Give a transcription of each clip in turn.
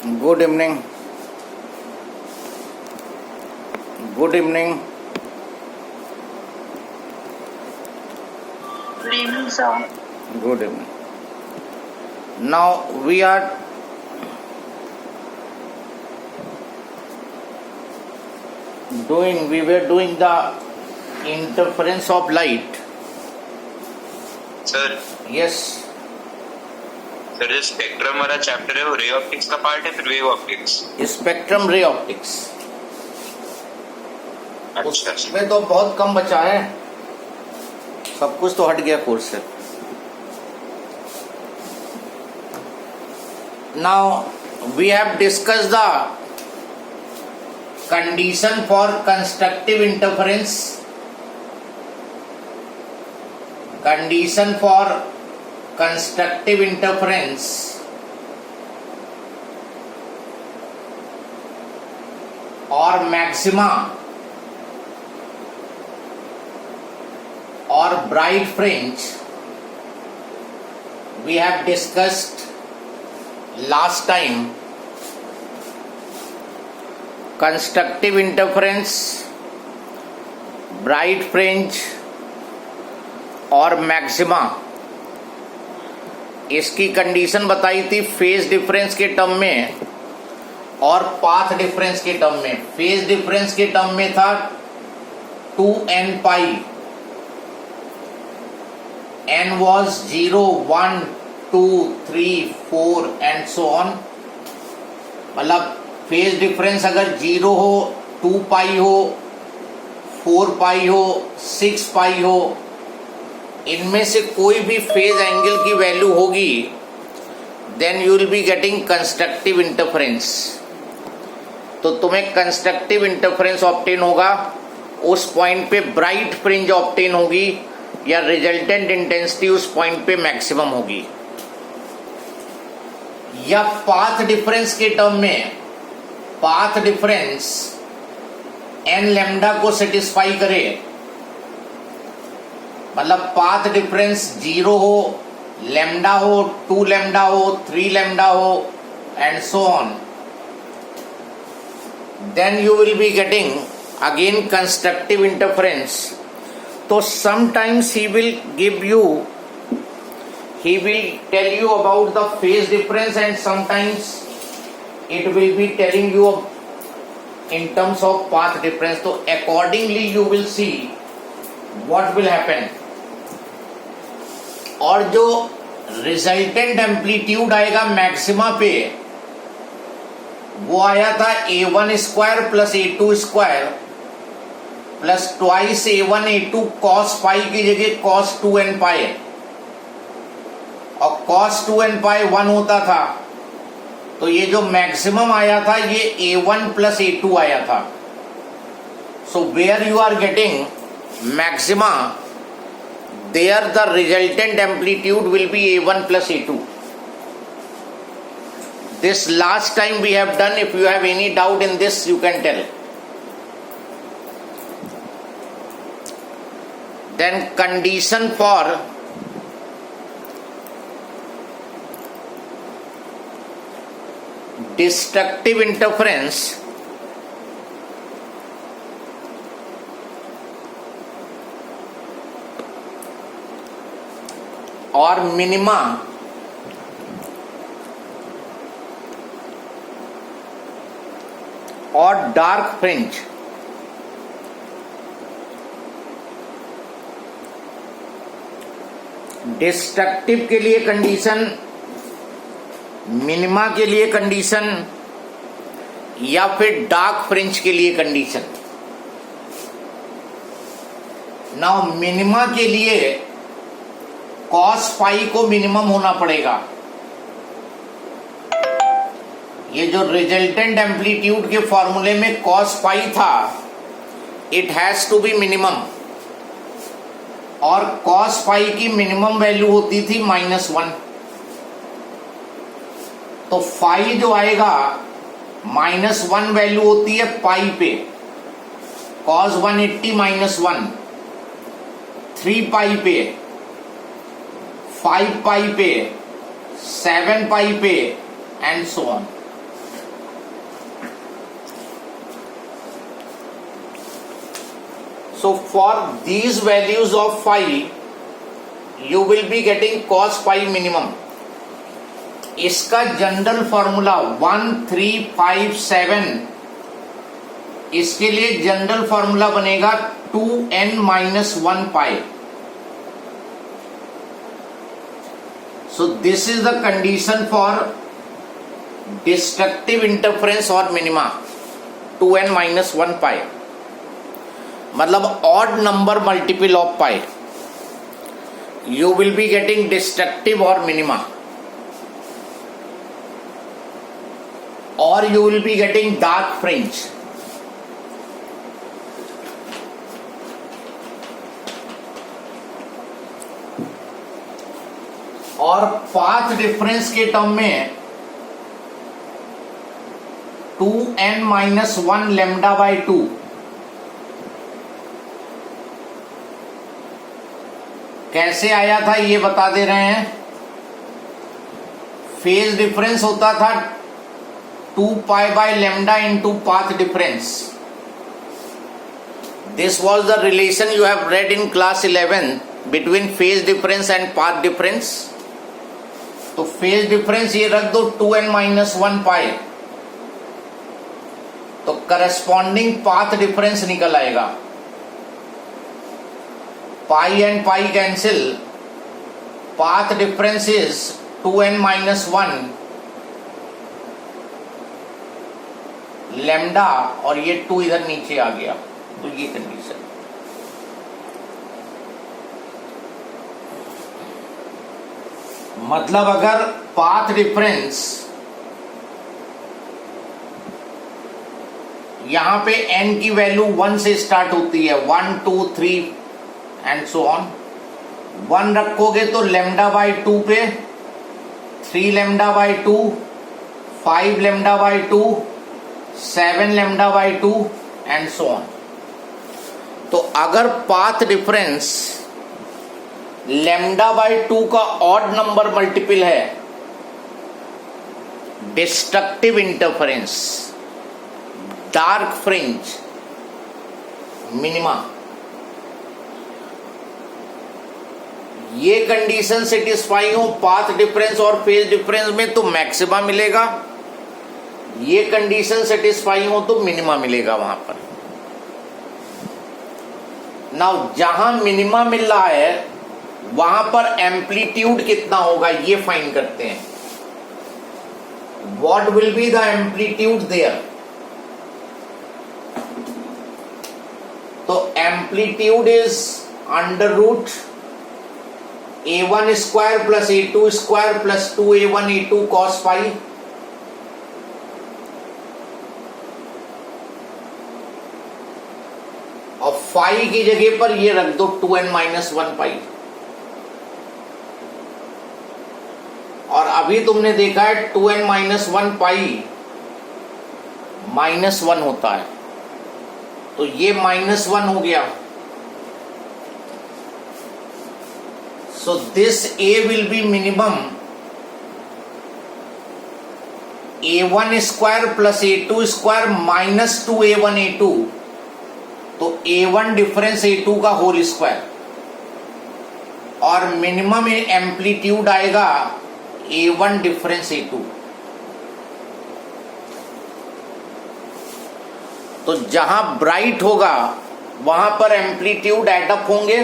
Good evening. Good evening. Good evening, sir. Good evening. Now we were doing the interference of light. Sir Yes. Sir जो spectrum वाला chapter है वो ray optics का part है फिर wave optics? Spectrum ray optics अच्छा उसमें तो बहुत कम बचा है, सब कुछ तो हट गया कोर्स से. Now we have discussed the condition for constructive interference. Condition for constructive interference or maxima or bright fringe we have discussed last time. Constructive interference, bright fringe और मैक्सिमा, इसकी कंडीशन बताई थी फेज डिफरेंस के term में और path difference के term में. Phase difference के टर्म में था 2n pi, n was 0, 1, 2, 3, 4 and so on. मतलब फेज डिफरेंस अगर 0 हो, 2 पाई हो, 4 पाई हो, 6 पाई हो, इनमें से कोई भी फेज एंगल की वैल्यू होगी, then you will be getting constructive interference. तो तुम्हें कंस्ट्रक्टिव इंटरफेरेंस ऑब्टेन होगा, उस पॉइंट पे ब्राइट फ्रिंज ऑब्टेन होगी या रिजल्टेंट इंटेंसिटी उस पॉइंट पे मैक्सिमम होगी. या पाथ डिफरेंस के टर्म में पाथ डिफरेंस एन लैम्डा को सेटिस्फाई करे, मतलब पाथ डिफरेंस 0 हो, लैम्डा हो, 2 लैम्डा हो, 3 लैम्डा हो and so on, then you will be getting again constructive interference. तो sometimes he will tell you about the phase difference and sometimes it will be telling you in terms of path difference. So accordingly you will see what will happen. और जो resultant amplitude आएगा maxima पे, वो आया था a1 square plus a2 square plus twice a1 a2 cos पाई की जगह cos 2n पाई, और cos 2n पाई 1 होता था. तो ये जो मैक्सिमम आया था ये a1 प्लस a2 आया था. So where you are getting maxima, there the resultant amplitude will be a1 plus a2. This last time we have done. If you have any doubt in this you can tell. Then condition for destructive interference और minima और dark fringe. Destructive के लिए condition, minima के लिए condition या फिर dark fringe के लिए कंडीशन. नाउ मिनिमा के लिए cos फाई को मिनिमम होना पड़ेगा. ये जो रिजल्टेंट एम्पलीट्यूड के फॉर्मूले में cos फाई था, it has to be minimum, और cos फाई की मिनिमम वैल्यू होती थी -1. तो फाई जो आएगा -1 वैल्यू होती है पाई पे, cos 180 -1, 3 पाई पे, 5 पाई पे, 7 पाई पे and so on. So for these values of phi, you will be getting cos pi minimum. इसका जनरल फॉर्मूला 1357, इसके लिए जनरल फॉर्मूला बनेगा 2n-1 pi. So this is the condition for destructive interference or minima, 2n-1 पाई, मतलब odd number multiple of pi. You will be getting destructive or minima, or you will be getting dark fringe. और path difference के term में 2n-1 lambda by 2. कैसे आया था ये बता दे रहे हैं. फेज डिफरेंस होता था 2 pi by lambda into path difference. This was the relation you have read in class 11 between phase difference and path difference. तो फेज डिफरेंस ये रख दो 2n-1 पाई, तो करस्पॉन्डिंग पाथ डिफरेंस निकल आएगा. Pi and pi cancel, path difference is 2n-1 lambda, और ये 2 इधर नीचे आ गया. तो ये कंडीशन. मतलब अगर पाथ डिफरेंस यहां पे n की वैल्यू 1 से स्टार्ट होती है, 1 2 3 एंड सो ऑन. 1 रखोगे तो लैम्डा बाई 2 पे 3 lambda by 2, 5 lambda by 2, 7 lambda by 2 and so on. तो अगर पाथ डिफरेंस लैम्डा बाई 2 का ऑड नंबर मल्टीपल है, destructive interference, dark fringe, minima, ये कंडीशन सेटिस्फाई हो पाथ डिफरेंस और फेज डिफरेंस में तो मैक्सिमा मिलेगा. ये कंडीशन सेटिस्फाई हो तो मिनिमा मिलेगा वहां पर. नाउ जहां मिनिमा मिल रहा है वहां पर एम्पलीट्यूड कितना होगा ये फाइंड करते हैं. What will be the amplitude there. तो amplitude is under root a1 square plus a2 square plus 2a1 a2 cos pi. और फाई की जगह पर ये रख दो 2n-1 पाई. और अभी तुमने देखा है 2n-1 पाई -1 होता है, तो ये -1 हो गया. So this a will be minimum a1 square plus a2 square minus 2a1 a2. तो a1 डिफरेंस a2 का होल स्क्वायर, और मिनिमम एम्पलीट्यूड आएगा a1 डिफरेंस a2. तो जहां ब्राइट होगा वहां पर एम्पलीट्यूड एड अप होंगे,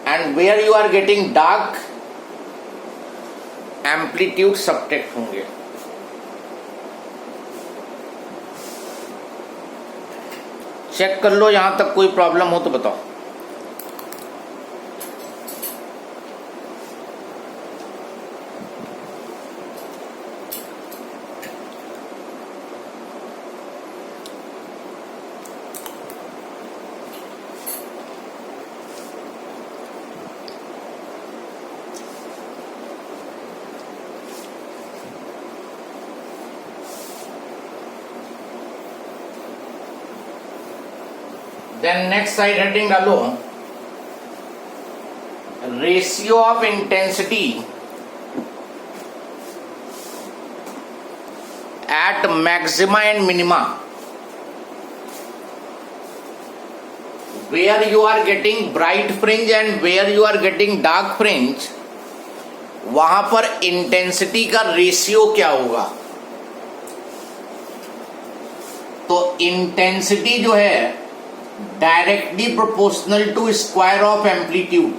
and where you are getting dark amplitude subtract होंगे. चेक कर लो, यहां तक कोई प्रॉब्लम हो तो बताओ. देन नेक्स्ट साइड हेडिंग डालो, ratio of intensity at maxima and minima where you are getting bright fringe and where you are getting dark fringe, वहां पर इंटेंसिटी का रेशियो क्या होगा? तो इंटेंसिटी जो है directly proportional to square of amplitude.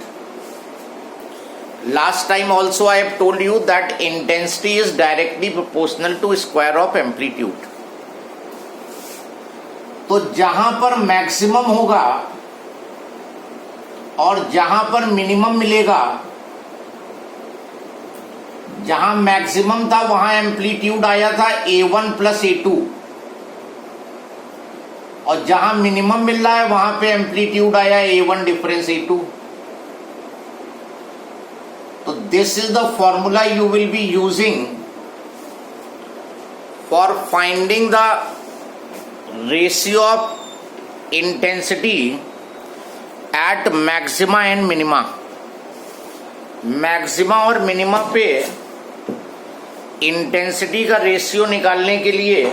Last time also I have told you that intensity is directly proportional to square of amplitude. तो जहां पर मैक्सिमम होगा और जहां पर मिनिमम मिलेगा, जहां मैक्सिमम था वहां एम्पलीट्यूड आया था A1 प्लस A2, और जहां मिनिमम मिल रहा है वहां पे एम्पलीट्यूड आया A1 डिफरेंस A2. तो this is the formula you will be using for finding the ratio of intensity at maxima and minima. Maxima और मिनिमा पे इंटेंसिटी का रेशियो निकालने के लिए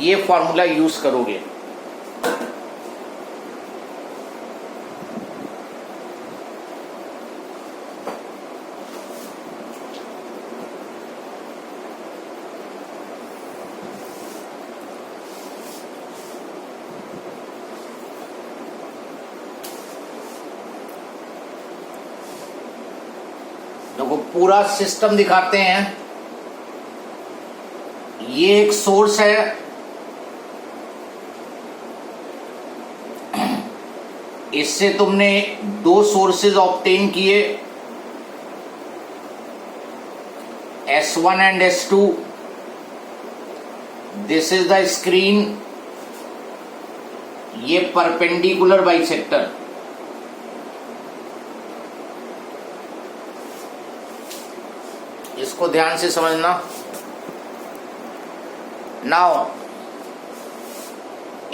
ये फॉर्मूला यूज करोगे. देखो पूरा सिस्टम दिखाते हैं. ये एक सोर्स है, इससे तुमने दो सोर्सेज ऑब्टेन किए, S1 and S2. This is the screen. ये परपेंडिकुलर बाइसेक्टर. इसको ध्यान से समझना. नाउ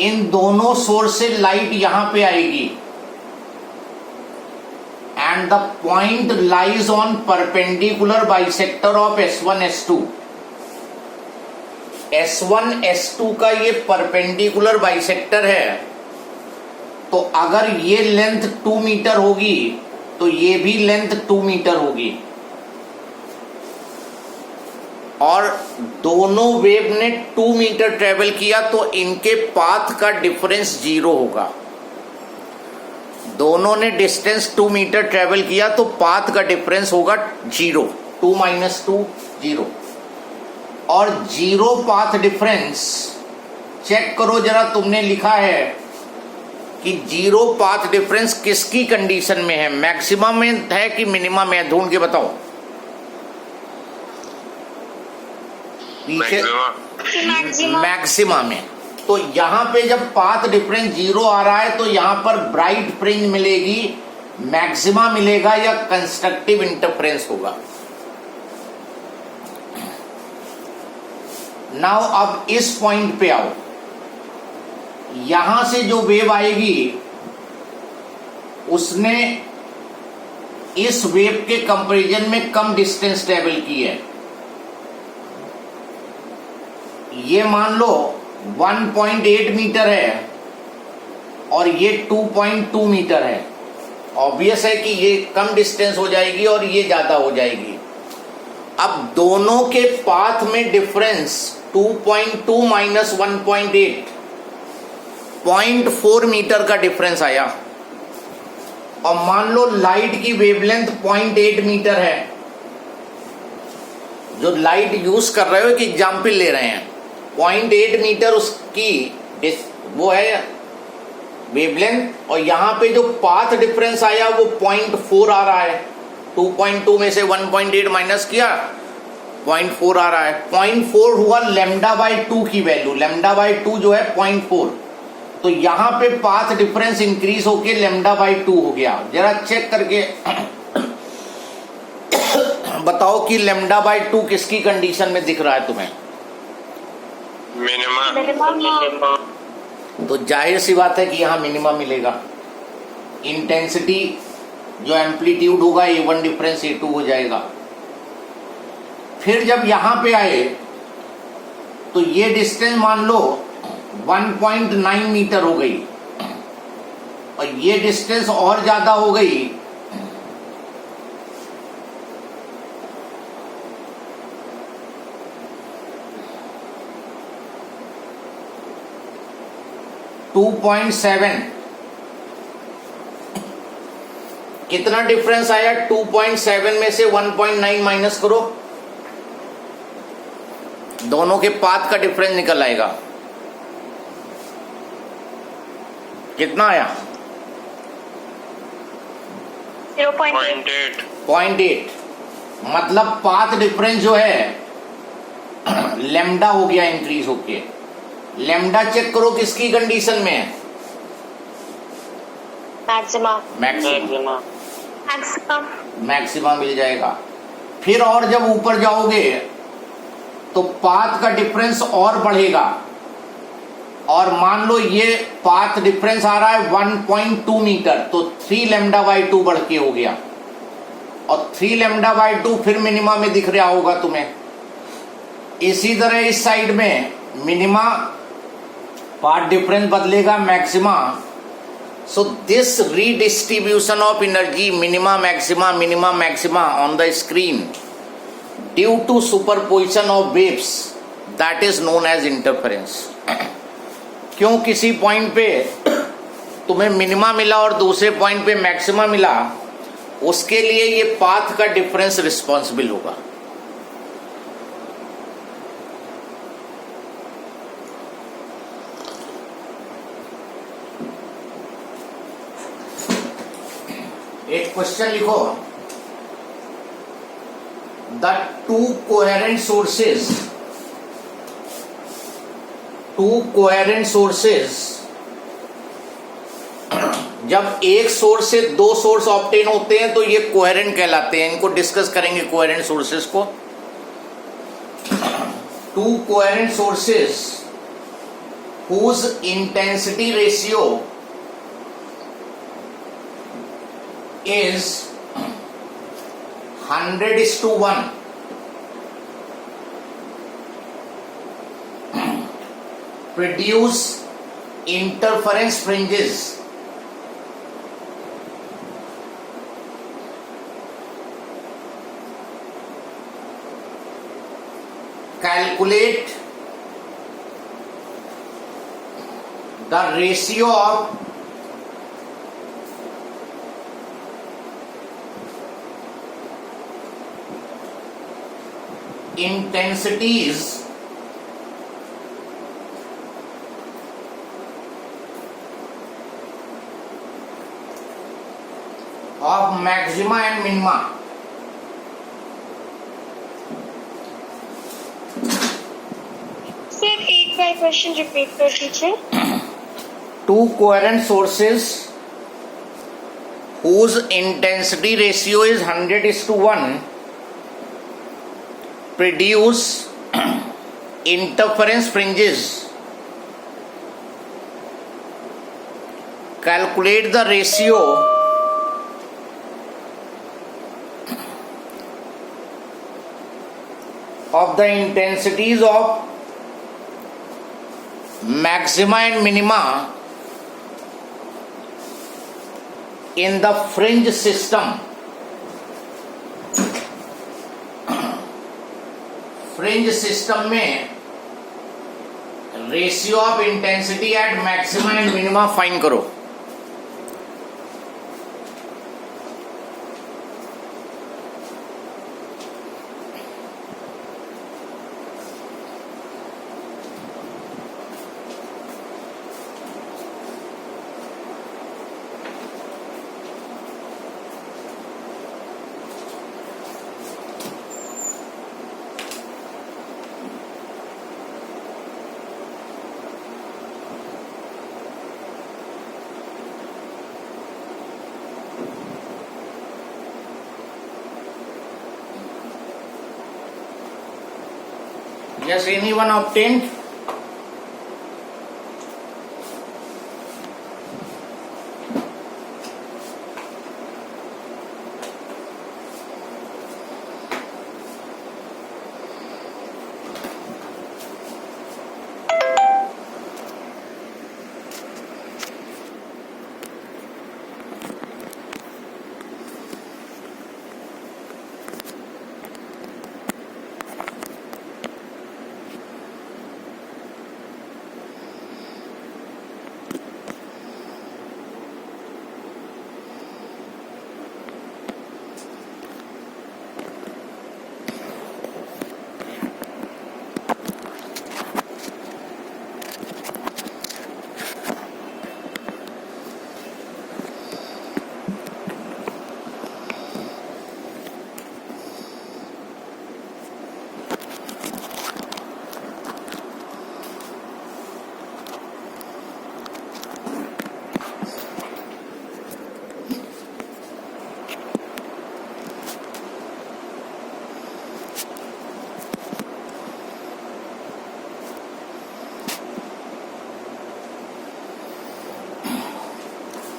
इन दोनों सोर्स से लाइट यहां पे आएगी and the point lies on perpendicular bisector of S1 S2. S1 S2 का ये परपेंडिकुलर बाइसेक्टर है. तो अगर ये लेंथ 2 मीटर होगी तो ये भी लेंथ 2 मीटर होगी, और दोनों वेव ने 2 मीटर ट्रेवल किया तो इनके पाथ का डिफरेंस 0 होगा. दोनों ने डिस्टेंस 2 मीटर ट्रेवल किया तो पाथ का डिफरेंस होगा 0. 2 माइनस 2 0. और 0 पाथ डिफरेंस चेक करो जरा. तुमने लिखा है कि 0 पाथ डिफरेंस किसकी कंडीशन में है? मैक्सिमम में है कि मिनिमम में? ढूंढ के बताओ. पीछे मैक्सिमा में. तो यहां पे जब पाथ डिफरेंस 0 आ रहा है तो यहां पर ब्राइट फ्रिंज मिलेगी, मैक्सिमा मिलेगा या कंस्ट्रक्टिव इंटरफेरेंस होगा. नाउ अब इस पॉइंट पे आओ. यहां से जो वेव आएगी उसने इस वेव के कंपैरिजन में कम डिस्टेंस ट्रेवल की है. ये मान लो 1.8 मीटर है और ये 2.2 मीटर है. ऑब्वियस है कि ये कम डिस्टेंस हो जाएगी और ये ज्यादा हो जाएगी. अब दोनों के पाथ में डिफरेंस 2.2 माइनस 1.8 0.4 मीटर का डिफरेंस आया. और मान लो लाइट की वेवलेंथ 0.8 मीटर है. जो लाइट यूज कर रहे हो कि एग्जाम्पल ले रहे हैं, 0.8 मीटर उसकी वो है वेवलेंथ, और यहां पे जो पाथ डिफरेंस आया वो 0.4 आ रहा है. 2.2 में से 1.8 माइनस किया, 0.4 आ रहा है. 0.4 हुआ लैम्डा बाई 2 की वैल्यू. लैम्डा बाई 2 जो है 0.4. तो यहां पे पाथ डिफरेंस इंक्रीज होके लैम्डा बाई 2 हो गया. जरा चेक करके बताओ कि लैम्डा बाई 2 किसकी कंडीशन में दिख रहा है तुम्हें? मिनिमम. तो जाहिर सी बात है कि यहां मिनिमम मिलेगा. इंटेंसिटी जो एम्पलीट्यूड होगा A1 डिफरेंस A2 हो जाएगा. फिर जब यहां पे आए तो ये डिस्टेंस मान लो 1.9 मीटर हो गई, और ये डिस्टेंस और ज्यादा हो गई, टू 2.7। कितना डिफरेंस आया? 2.7 में से 1.9 माइनस करो, दोनों के पाथ का डिफरेंस निकल आएगा। कितना आया? 0.8। 0.8। मतलब पाथ डिफरेंस जो है लेमडा हो गया इंक्रीज होके। लेमडा चेक करो किसकी कंडीशन में है? मैक्सिमा मिल जाएगा। फिर और जब ऊपर जाओगे तो पाथ का डिफरेंस और बढ़ेगा, और मान लो ये पाथ डिफरेंस आ रहा है 1.2 मीटर, तो 3 लैम्डा बाई 2 बढ़ के हो गया, और 3 लैम्डा बाई 2 फिर मिनिमा में दिख रहा होगा तुम्हें। इसी तरह इस साइड में मिनिमा पाथ डिफरेंस बदलेगा maxima. So this redistribution of energy minima maxima on the screen due to superposition of waves, that is known as interference. क्यों किसी पॉइंट पे तुम्हें मिनिमा मिला और दूसरे पॉइंट पे मैक्सिमा मिला, उसके लिए ये पाथ का डिफरेंस रिस्पॉन्सिबल होगा। एक क्वेश्चन लिखो, द टू कोहेरेंट सोर्सेस जब एक सोर्स से दो सोर्स ऑब्टेन होते हैं तो ये कोहेरेंट कहलाते हैं। इनको डिस्कस करेंगे कोहेरेंट सोर्सेस को। To coherent sources whose intensity ratio is 100:1 produce interference fringes calculate the ratio of intensities of maxima and minima. Sir एक बार क्वेश्चन रिपीट कर दीजिए। Two coherent sources whose intensity ratio is 100:1 produce interference fringes. Calculate the ratio of the intensities of maxima and minima in the fringe system. Fringe system में ratio of intensity at maxima and minima find करो। Yes, anyone obtained?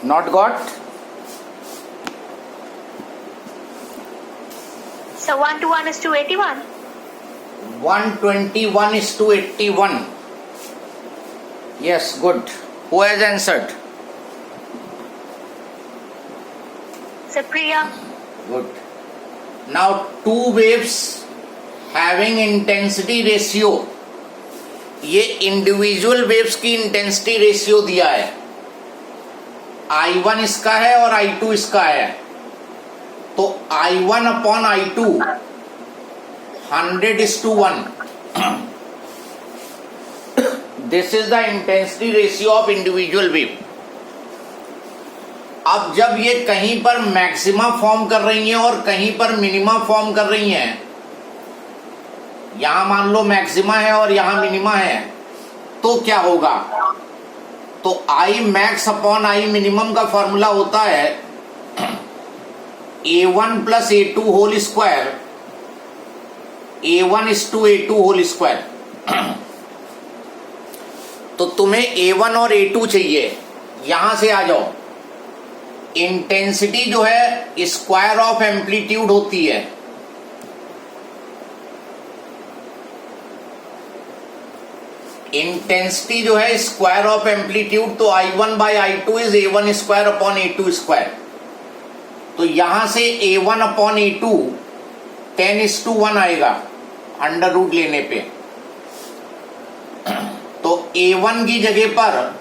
Not got? So 1 to 1 is 281. 121 is to 81. Yes, good. Who has answered? So Priya. Good. Now two waves having intensity ratio. ये individual waves की intensity ratio दिया है. I1 इसका है और I2 इसका है. तो I1 upon I2 100:1. This is the intensity ratio of individual wave. अब जब ये कहीं पर मैक्सिमा फॉर्म कर रही हैं और कहीं पर मिनिमा फॉर्म कर रही हैं, यहां मान लो मैक्सिमा है और यहां मिनिमा है, तो क्या होगा? तो I max upon I minimum का फॉर्मूला होता है A1 plus A2 whole square, A1 is to A2 whole square. तो तुम्हें A1 और A2 चाहिए. यहां से आ जाओ. इंटेंसिटी जो है स्क्वायर ऑफ एम्पलीट्यूड होती है. इंटेंसिटी जो है स्क्वायर ऑफ एम्पलीट्यूड, तो I1 by I2 is A1 square upon A2 square. तो यहां से A1 अपॉन A2 10:1 आएगा अंडर रूट लेने पे. तो A1 की जगह पर